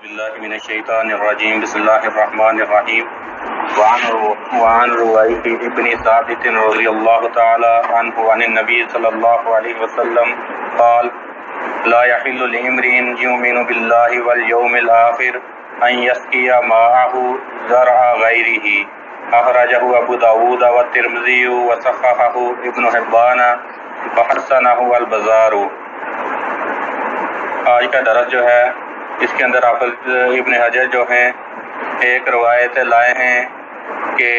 باللہ من الشیطان الرجیم بسم اللہ الرحمن الرحیم وعن رویح ابن ثابت رضی اللہ تعالی عنہ عن النبی صلی اللہ علیہ وسلم قال لا يحل لامرئ يؤمن باللہ والیوم الآخر ان یسقی ماءہ زرع غیرہ اخرجہ ابو داود والترمذی وصححہ ابن حبان وحسنہ البزار۔ آج کا درس جو ہے اس کے اندر حافظ ابن حجر جو ہیں ایک روایت لائے ہیں کہ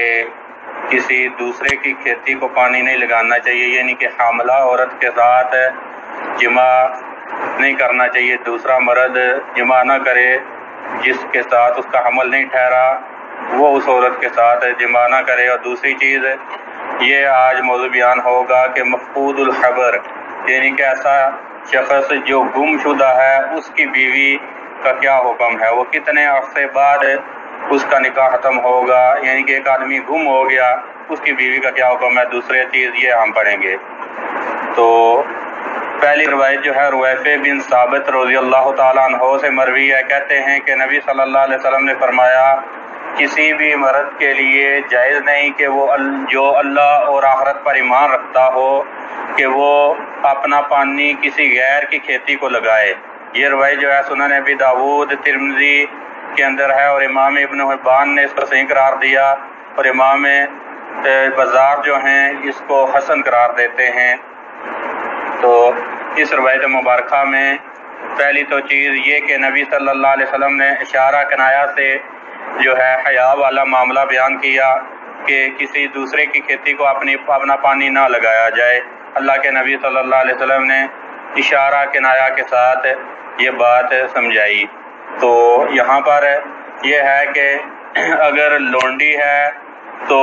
کسی دوسرے کی کھیتی کو پانی نہیں لگانا چاہیے، یعنی کہ حاملہ عورت کے ساتھ جمع نہیں کرنا چاہیے، دوسرا مرد جمع نہ کرے جس کے ساتھ اس کا حمل نہیں ٹھہرا، وہ اس عورت کے ساتھ جمع نہ کرے۔ اور دوسری چیز یہ آج موضوع بیان ہوگا کہ مفقود الخبر، یعنی کہ ایسا شخص جو گم شدہ ہے اس کی بیوی کا کیا حکم ہے، وہ کتنے عرصے بعد اس کا نکاح ختم ہوگا، یعنی کہ ایک آدمی گم ہو گیا اس کی بیوی کا کیا حکم ہے۔ دوسری چیز یہ ہم پڑھیں گے۔ تو پہلی روایت جو ہے رویح بن ثابت رضی اللہ تعالیٰ عنہ سے مروی ہے، کہتے ہیں کہ نبی صلی اللہ علیہ وسلم نے فرمایا کسی بھی مرد کے لیے جائز نہیں کہ وہ جو اللہ اور آخرت پر ایمان رکھتا ہو کہ وہ اپنا پانی کسی غیر کی کھیتی کو لگائے۔ یہ روایت جو ہے سنن ابی داود ترمذی کے اندر ہے، اور امام ابن حبان نے اس کو صحیح قرار دیا، اور امام بزار جو ہیں اس کو حسن قرار دیتے ہیں۔ تو اس روایت مبارکہ میں پہلی تو چیز یہ کہ نبی صلی اللہ علیہ وسلم نے اشارہ کنایا سے جو ہے حیا والا معاملہ بیان کیا کہ کسی دوسرے کی کھیتی کو اپنا پانی نہ لگایا جائے۔ اللہ کے نبی صلی اللہ علیہ وسلم نے اشارہ کنایا کے ساتھ یہ بات سمجھائی۔ تو یہاں پر یہ ہے کہ اگر لونڈی ہے تو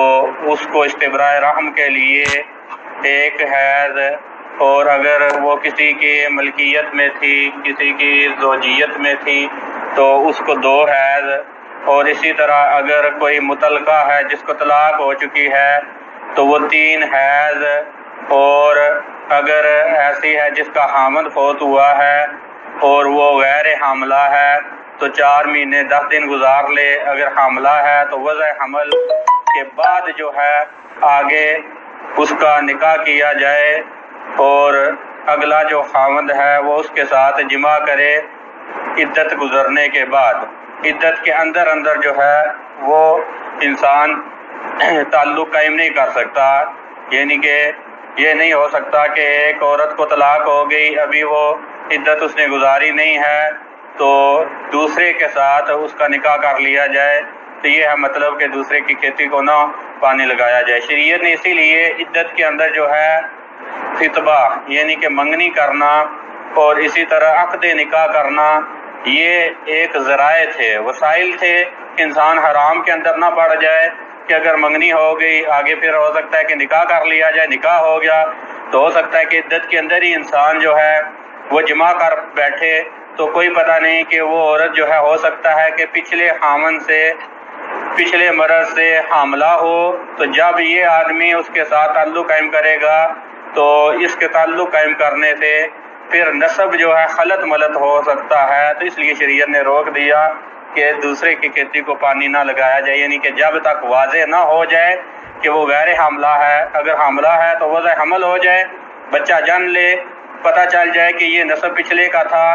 اس کو استبراء رحم کے لیے ایک حیض، اور اگر وہ کسی کی ملکیت میں تھی، کسی کی زوجیت میں تھی تو اس کو 2 حیض، اور اسی طرح اگر کوئی مطلقہ ہے جس کو طلاق ہو چکی ہے تو وہ 3 حیض، اور اگر ایسی ہے جس کا حامل فوت ہوا ہے اور وہ غیر حاملہ ہے تو 4 مہینے 10 دن گزار لے۔ اگر حاملہ ہے تو وضع حمل کے بعد جو ہے آگے اس کا نکاح کیا جائے، اور اگلا جو خاوند ہے وہ اس کے ساتھ جمع کرے عدت گزرنے کے بعد۔ عدت کے اندر جو ہے وہ انسان تعلق قائم نہیں کر سکتا، یعنی کہ یہ نہیں ہو سکتا کہ ایک عورت کو طلاق ہو گئی، ابھی وہ عدت اس نے گزاری نہیں ہے تو دوسرے کے ساتھ اس کا نکاح کر لیا جائے، تو یہ ہے مطلب کہ دوسرے کی کھیتی کو نہ پانی لگایا جائے۔ شریعت نے اسی لیے عدت کے اندر جو ہے خطبہ یعنی کہ منگنی کرنا اور اسی طرح عقد نکاح کرنا، یہ ایک ذرائع تھے، وسائل تھے، انسان حرام کے اندر نہ پڑ جائے کہ اگر منگنی ہو گئی آگے پھر ہو سکتا ہے کہ نکاح کر لیا جائے، نکاح ہو گیا تو ہو سکتا ہے کہ عدت کے اندر ہی انسان جو ہے وہ جمع کر بیٹھے، تو کوئی پتہ نہیں کہ وہ عورت جو ہے ہو سکتا ہے کہ پچھلے مرض سے حاملہ ہو، تو جب یہ آدمی اس کے ساتھ تعلق قائم کرے گا تو اس کے تعلق قائم کرنے سے پھر نسب جو ہے خلط ملط ہو سکتا ہے، تو اس لیے شریعت نے روک دیا کہ دوسرے کی کھیتی کو پانی نہ لگایا جائے، یعنی کہ جب تک واضح نہ ہو جائے کہ وہ غیر حاملہ ہے۔ اگر حاملہ ہے تو وضع حمل ہو جائے، بچہ جن لے، پتہ چل جائے کہ یہ نسب پچھلے کا تھا،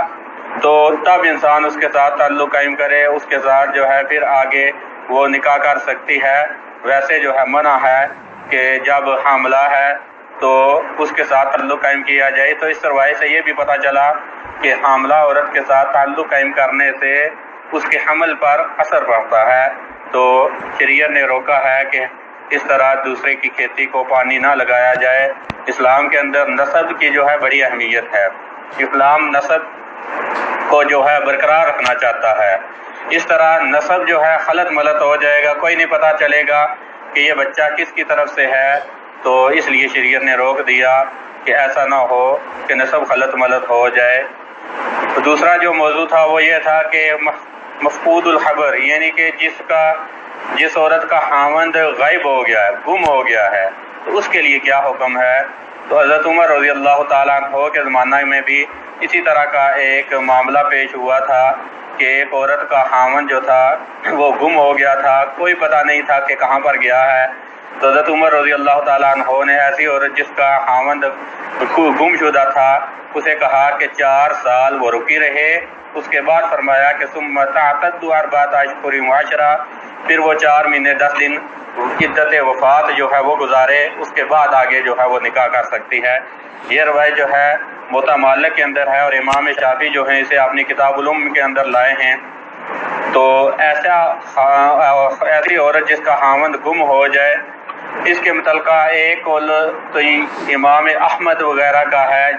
تو تب انسان اس کے ساتھ تعلق قائم کرے، اس کے ساتھ جو ہے پھر آگے وہ نکاح کر سکتی ہے۔ ویسے جو ہے منع ہے کہ جب حاملہ ہے تو اس کے ساتھ تعلق قائم کیا جائے۔ تو اس روایت سے یہ بھی پتہ چلا کہ حاملہ عورت کے ساتھ تعلق قائم کرنے سے اس کے حمل پر اثر پڑتا ہے، تو شریعت نے روکا ہے کہ اس طرح دوسرے کی کھیتی کو پانی نہ لگایا جائے۔ اسلام کے اندر نسب کی جو ہے بڑی اہمیت ہے، اسلام نسب کو جو ہے برقرار رکھنا چاہتا ہے۔ اس طرح نسب جو ہے خلط ملط ہو جائے گا، کوئی نہیں پتہ چلے گا کہ یہ بچہ کس کی طرف سے ہے، تو اس لیے شریعت نے روک دیا کہ ایسا نہ ہو کہ نسب خلط ملط ہو جائے۔ تو دوسرا جو موضوع تھا وہ یہ تھا کہ مفقود الخبر، یعنی کہ جس عورت کا خاوند غائب ہو گیا ہے، گم ہو گیا ہے، تو اس کے لیے کیا حکم ہے۔ تو حضرت عمر رضی اللہ تعالیٰ عنہ کے زمانہ میں بھی اسی طرح کا ایک معاملہ پیش ہوا تھا کہ ایک عورت کا خاوند جو تھا وہ گم ہو گیا تھا، کوئی پتہ نہیں تھا کہ کہاں پر گیا ہے. تو حضرت عمر رضی اللہ تعالیٰ عنہ نے ایسی عورت جس کا خاوند گم شدہ تھا اسے کہا کہ 4 سال وہ رکی رہے. اس کے بعد فرمایا کہ ثم تعتد 4 اشہر و10، پھر وہ 4 مہینے 10 دن عدت وفات جو ہے وہ گزارے، اس کے بعد آگے جو ہے وہ نکاح کر سکتی ہے. یہ روایت جو ہے موطا مالک کے اندر ہے اور امام شافعی جو ہیں اسے اپنی کتاب الام کے اندر لائے ہیں. تو ایسی عورت جس کا خاوند گم ہو جائے، اس کے متعلقہ ایک قول تو امام احمد وغیرہ کا ہے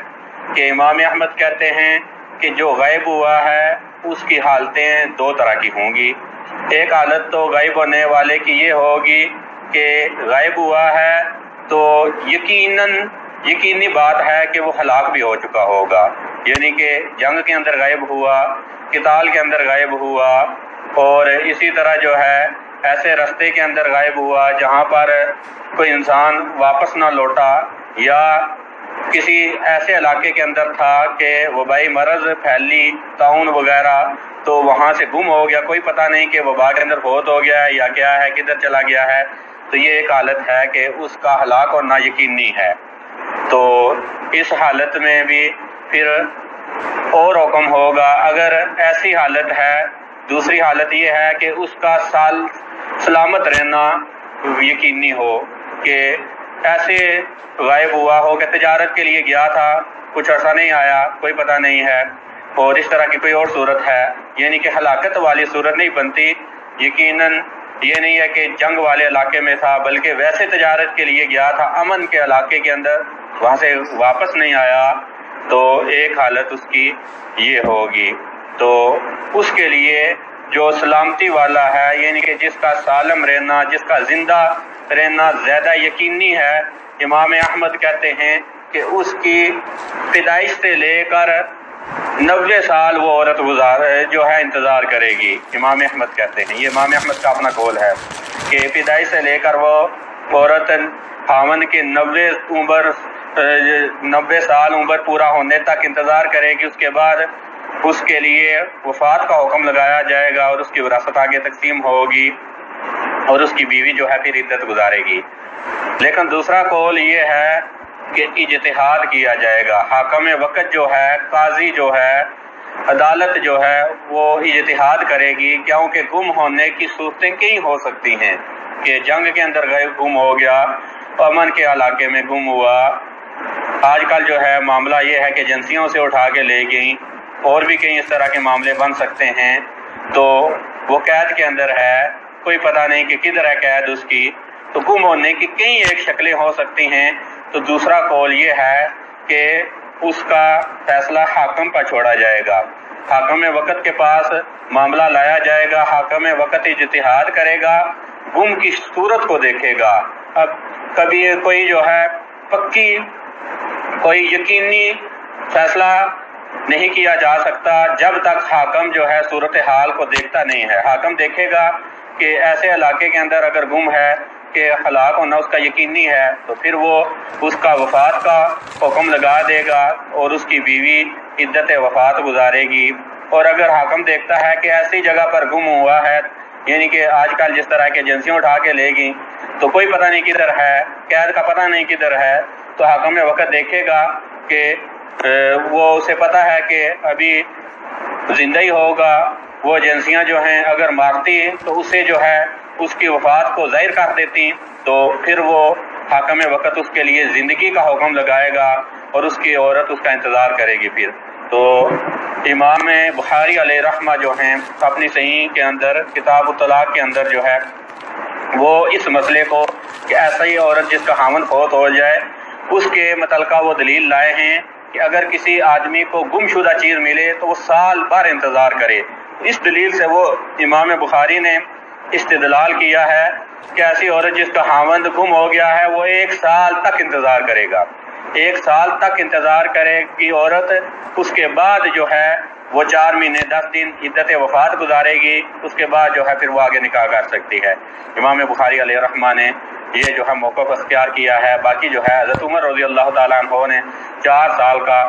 کہ امام احمد کہتے ہیں کہ جو غائب ہوا ہے اس کی حالتیں 2 طرح کی ہوں گی. ایک حالت تو غائب ہونے والے کی یہ ہوگی کہ غائب ہوا ہے تو یقینی بات ہے کہ وہ ہلاک بھی ہو چکا ہوگا، یعنی کہ جنگ کے اندر غائب ہوا، قتال کے اندر غائب ہوا، اور اسی طرح جو ہے ایسے رستے کے اندر غائب ہوا جہاں پر کوئی انسان واپس نہ لوٹا، یا کسی ایسے علاقے کے اندر تھا کہ وبائی مرض پھیلی، طاعون وغیرہ، تو وہاں سے گم ہو گیا، کوئی پتہ نہیں کہ وبا کے اندر فوت ہو گیا ہے یا کیا ہے، کدھر چلا گیا ہے. تو یہ ایک حالت ہے کہ اس کا ہلاک ہونا یقینی ہے. تو اس حالت میں بھی پھر اور حکم ہوگا. اگر ایسی حالت ہے، دوسری حالت یہ ہے کہ اس کا سلامت رہنا یقینی ہو، کہ ایسے غائب ہوا ہو کہ تجارت کے لیے گیا تھا، کچھ عرصہ نہیں آیا، کوئی پتہ نہیں ہے، اور اس طرح کی کوئی اور صورت ہے، یعنی کہ ہلاکت والی صورت نہیں بنتی. یقیناً یہ نہیں ہے کہ جنگ والے علاقے میں تھا، بلکہ ویسے تجارت کے لیے گیا تھا امن کے علاقے کے اندر، وہاں سے واپس نہیں آیا، تو ایک حالت اس کی یہ ہوگی. تو اس کے لیے جو سلامتی والا ہے، یعنی کہ جس کا سالم رہنا، جس کا زندہ رہنا زیادہ یقینی ہے، امام احمد کہتے ہیں کہ اس کی پیدائش سے لے کر 90 سال وہ عورت جو ہے انتظار کرے گی. امام احمد کہتے ہیں، یہ امام احمد کا اپنا قول ہے کہ پیدائش سے لے کر وہ عورت خاوند کے 90 سال عمر پورا ہونے تک انتظار کرے گی. اس کے بعد اس کے لیے وفات کا حکم لگایا جائے گا اور اس کی وراثت آگے تقسیم ہوگی اور اس کی بیوی جو ہے پھر عدت گزارے گی. لیکن دوسرا قول یہ ہے کہ اجتہاد کیا جائے گا. حاکم وقت جو ہے، قاضی جو ہے، عدالت جو ہے وہ اجتہاد کرے گی، کیونکہ گم ہونے کی صورتیں کئی ہو سکتی ہیں کہ جنگ کے اندر گم ہو گیا، امن کے علاقے میں گم ہوا. آج کل جو ہے معاملہ یہ ہے کہ ایجنسیوں سے اٹھا کے لے گئیں، اور بھی کئی اس طرح کے معاملے بن سکتے ہیں. تو وہ قید کے اندر ہے، کوئی پتہ نہیں کہ کدھر ہے قید اس کی، تو گم ہونے کی کئی ایک شکلیں ہو سکتی ہیں. تو دوسرا قول یہ ہے کہ اس کا فیصلہ حاکم پر چھوڑا جائے گا، حاکم وقت کے پاس معاملہ لایا جائے گا، حاکم وقت اجتہاد کرے گا، گم کی صورت کو دیکھے گا. اب کبھی کوئی جو ہے پکی کوئی یقینی فیصلہ نہیں کیا جا سکتا جب تک حاکم جو ہے صورتحال کو دیکھتا نہیں ہے. حاکم دیکھے گا کہ ایسے علاقے کے اندر اگر گم ہے کہ ہلاک ہونا اس کا یقینی ہے، تو پھر وہ اس کا وفات کا حکم لگا دے گا اور اس کی بیوی عدت وفات گزارے گی. اور اگر حاکم دیکھتا ہے کہ ایسی جگہ پر گم ہوا ہے، یعنی کہ آج کل جس طرح کے ایجنسیاں اٹھا کے لے گئیں، تو کوئی پتہ نہیں کدھر ہے، قید کا پتہ نہیں کدھر ہے، تو حاکم وقت دیکھے گا کہ وہ اسے پتہ ہے کہ ابھی زندہ ہی ہوگا. وہ ایجنسیاں جو ہیں اگر مارتی تو اسے جو ہے اس کی وفات کو ظاہر کر دیتی، تو پھر وہ حاکم وقت اس کے لیے زندگی کا حکم لگائے گا اور اس کی عورت اس کا انتظار کرے گی. پھر تو امام بخاری علیہ رحمہ جو ہیں اپنی صحیح کے اندر کتاب الطلاق کے اندر جو ہے وہ اس مسئلے کو کہ ایسا ہی عورت جس کا خاوند فوت ہو جائے اس کے متعلقہ وہ دلیل لائے ہیں کہ اگر کسی آدمی کو گم شدہ چیز ملے تو وہ سال بھر انتظار کرے. اس دلیل سے وہ امام بخاری نے استدلال کیا ہے کہ ایسی عورت جس کا خاوند گم ہو گیا ہے وہ 1 سال تک انتظار کرے گا. 1 سال تک انتظار کرے گی عورت، اس کے بعد جو ہے وہ 4 مہینے 10 دن عدت وفات گزارے گی، اس کے بعد جو ہے پھر وہ آگے نکاح کر سکتی ہے. امام بخاری علیہ رحمہ نے یہ جو ہے موقف اختیار کیا ہے. باقی جو ہے حضرت عمر رضی اللہ تعالیٰ عنہ نے 4 سال کا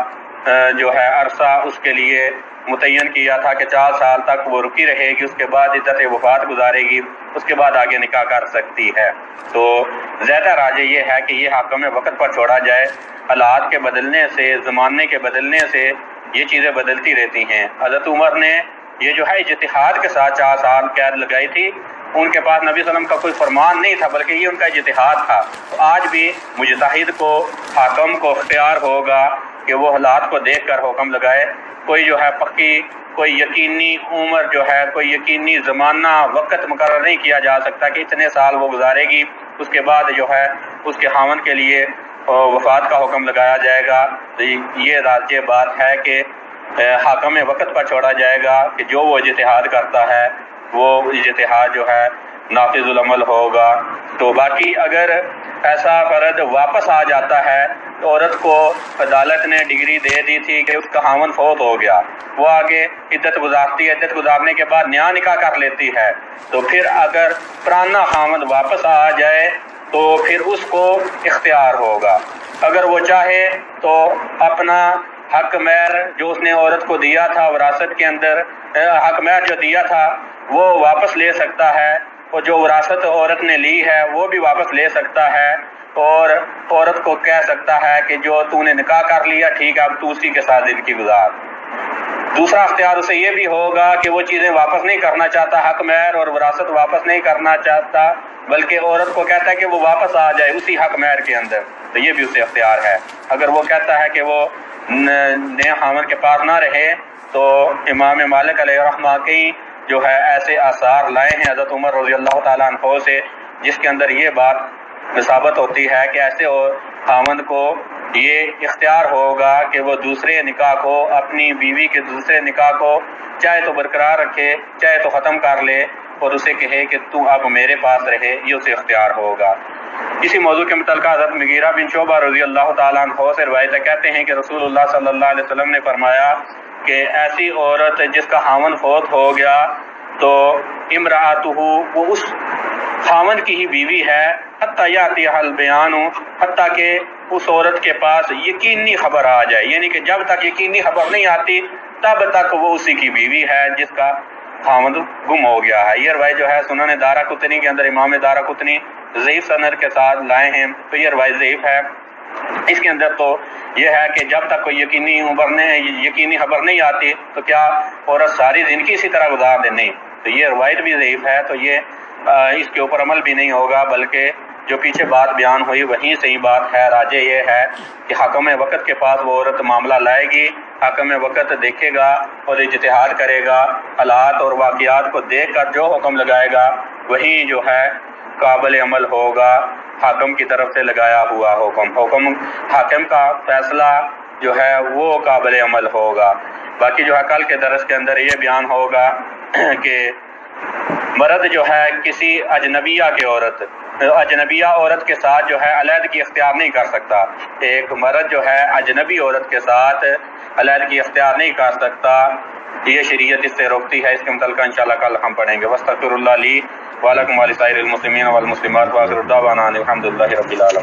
جو ہے عرصہ اس کے لیے متعین کیا تھا کہ 4 سال تک وہ رکی رہے گی، اس کے بعد عدت وفات گزارے گی، اس کے بعد آگے نکاح کر سکتی ہے۔ تو زیادہ راجح یہ ہے کہ یہ حاکم وقت پر چھوڑا جائے۔ حالات کے بدلنے سے، زمانے کے بدلنے سے یہ چیزیں بدلتی رہتی ہیں۔ حضرت عمر نے یہ جو ہے اجتہاد کے ساتھ 4 سال قید لگائی تھی، ان کے پاس نبی صلی اللہ علیہ وسلم کا کوئی فرمان نہیں تھا، بلکہ یہ ان کا اجتہاد تھا۔ تو آج بھی مجتہد کو، حاکم کو اختیار ہوگا کہ وہ حالات کو دیکھ کر حکم لگائے۔ کوئی جو ہے پکی، کوئی یقینی عمر جو ہے، کوئی یقینی زمانہ، وقت مقرر نہیں کیا جا سکتا کہ اتنے سال وہ گزارے گی، اس کے بعد جو ہے اس کے خاوند کے لیے وفات کا حکم لگایا جائے گا۔ تو یہ راجح بات ہے کہ حاکم وقت پر چھوڑا جائے گا کہ جو وہ اجتہاد کرتا ہے وہ اجتہاد جو ہے نافذ العمل ہوگا۔ تو باقی اگر ایسا فرد واپس آ جاتا ہے، تو عورت کو عدالت نے ڈگری دے دی تھی کہ اس کا خاوند فوت ہو گیا، وہ آگے عدت گزارتی ہے، عدت گزارنے کے بعد نیا نکاح کر لیتی ہے، تو پھر اگر پرانا خاوند واپس آ جائے تو پھر اس کو اختیار ہوگا۔ اگر وہ چاہے تو اپنا حق مہر جو اس نے عورت کو دیا تھا وراثت کے اندر، حق مہر جو دیا تھا وہ واپس لے سکتا ہے، اور جو وراثت عورت نے لی ہے وہ بھی واپس لے سکتا ہے، اور عورت کو کہہ سکتا ہے کہ جو تو نے نکاح کر لیا ٹھیک ہے، اب تو اسی کے ساتھ زندگی گزار۔ دوسرا اختیار اسے یہ بھی ہوگا کہ وہ چیزیں واپس نہیں کرنا چاہتا، حق مہر اور وراثت واپس نہیں کرنا چاہتا، بلکہ عورت کو کہتا ہے کہ وہ واپس آ جائے اسی حق مہر کے اندر، تو یہ بھی اسے اختیار ہے۔ اگر وہ کہتا ہے کہ وہ نئے خاوند کے پاس نہ رہے، تو امام مالک علیہ رحمہ کی جو ہے ایسے آثار لائے ہیں حضرت عمر رضی اللہ تعالیٰ عنہ سے، جس کے اندر یہ بات ثابت ہوتی ہے کہ ایسے خاوند کو یہ اختیار ہوگا کہ وہ دوسرے نکاح کو، اپنی بیوی کے دوسرے نکاح کو چاہے تو برقرار رکھے، چاہے تو ختم کر لے، اور اسے کہے کہ تو اب میرے پاس رہے، یہ اسے اختیار ہوگا۔ اسی موضوع کے متعلقہ حضرت مغیرہ بن شعبہ رضی اللہ تعالیٰ عنہ سے روایت کہتے ہیں کہ رسول اللہ صلی اللہ علیہ وسلم نے فرمایا کہ ایسی عورت جس کا خاوند فوت ہو گیا تو امرأتہ، وہ اس خاوند کی ہی بیوی ہے، حتی یاتیہا البیان، حتیٰ کہ اس عورت کے پاس یقینی خبر آ جائے، یعنی کہ جب تک یقینی خبر نہیں آتی تب تک وہ اسی کی بیوی ہے جس کا خاوند گم ہو گیا ہے۔ یہ روایت جو ہے سنن دارقطنی کے اندر امام دارقطنی ضعیف سند کے ساتھ لائے ہیں، تو یہ روایت ضعیف ہے۔ اس کے اندر تو یہ ہے کہ جب تک کوئی یقینی خبر نہیں آتی تو کیا عورت ساری زندگی اسی طرح گزار دے؟ نہیں، تو یہ روایت بھی ضعیف ہے، تو یہ اس کے اوپر عمل بھی نہیں ہوگا، بلکہ جو پیچھے بات بیان ہوئی وہیں صحیح بات ہے۔ راجح یہ ہے کہ حاکم وقت کے پاس وہ عورت معاملہ لائے گی، حاکم وقت دیکھے گا اور اجتہاد کرے گا، حالات اور واقعات کو دیکھ کر جو حکم لگائے گا وہی جو ہے قابل عمل ہوگا، حاکم کی طرف سے لگایا ہوا حاکم کا فیصلہ جو ہے وہ قابل عمل ہوگا۔ باقی جو ہے کل کے درس کے اندر یہ بیان ہوگا کہ مرد جو ہے کسی اجنبیہ عورت کے ساتھ جو ہے علیحدگی اختیار نہیں کر سکتا۔ ایک مرد جو ہے اجنبی عورت کے ساتھ علیحدگی اختیار نہیں کر سکتا، یہ شریعت اس سے روکتی ہے۔ اس کے متعلقہ انشاءاللہ کل ہم پڑھیں گے۔ واستغفر اللہ لی ولکم ولسائر المسلمین والمسلمات، وآخر دعوانا ان الحمد للہ رب العالمین۔